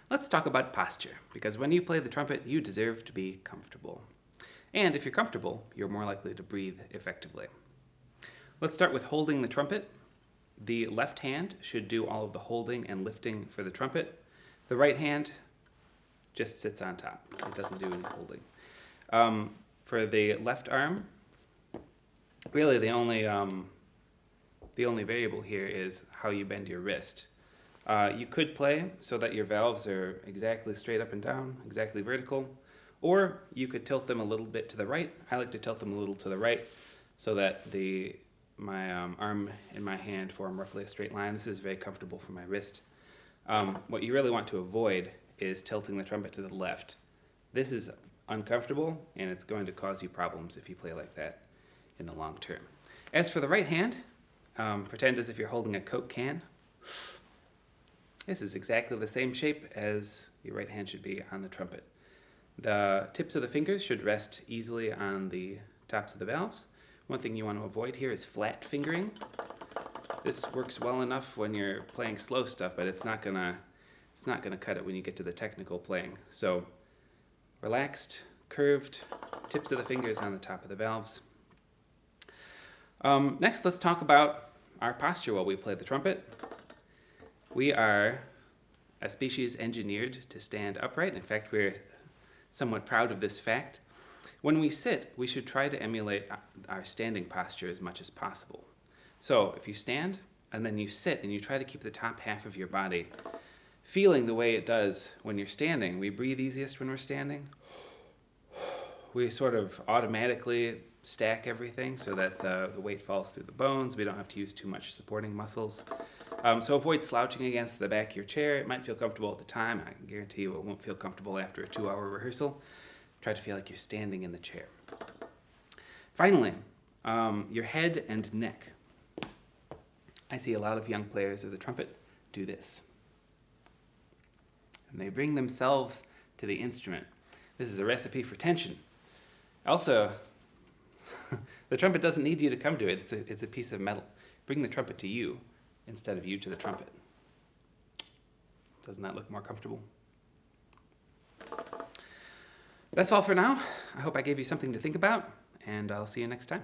Let's talk about posture, because when you play the trumpet, you deserve to be comfortable. And if you're comfortable, you're more likely to breathe effectively. Let's start with holding the trumpet. The left hand should do all of the holding and lifting for the trumpet. The right hand just sits on top. It doesn't do any holding. For the left arm, really the only variable here is how you bend your wrist. You could play so that your valves are exactly straight up and down, exactly vertical, or you could tilt them a little bit to the right. I like to tilt them a little to the right so that my arm and my hand form roughly a straight line. This is very comfortable for my wrist. What you really want to avoid is tilting the trumpet to the left. This is uncomfortable, and it's going to cause you problems if you play like that in the long term. As for the right hand, pretend as if you're holding a Coke can. This is exactly the same shape as your right hand should be on the trumpet. The tips of the fingers should rest easily on the tops of the valves. One thing you want to avoid here is flat fingering. This works well enough when you're playing slow stuff, but it's not gonna cut it when you get to the technical playing. So relaxed, curved tips of the fingers on the top of the valves. Next, let's talk about our posture while we play the trumpet. We are a species engineered to stand upright. In fact, we're somewhat proud of this fact. When we sit, we should try to emulate our standing posture as much as possible. So if you stand and then you sit and you try to keep the top half of your body feeling the way it does when you're standing. We breathe easiest when we're standing. We sort of automatically stack everything so that the weight falls through the bones. We don't have to use too much supporting muscles. So avoid slouching against the back of your chair. It might feel comfortable at the time. I can guarantee you it won't feel comfortable after a 2-hour rehearsal. Try to feel like you're standing in the chair. Finally, your head and neck. I see a lot of young players of the trumpet do this. And they bring themselves to the instrument. This is a recipe for tension. Also, the trumpet doesn't need you to come to it. It's a piece of metal. Bring the trumpet to you instead of you to the trumpet. Doesn't that look more comfortable? That's all for now. I hope I gave you something to think about, and I'll see you next time.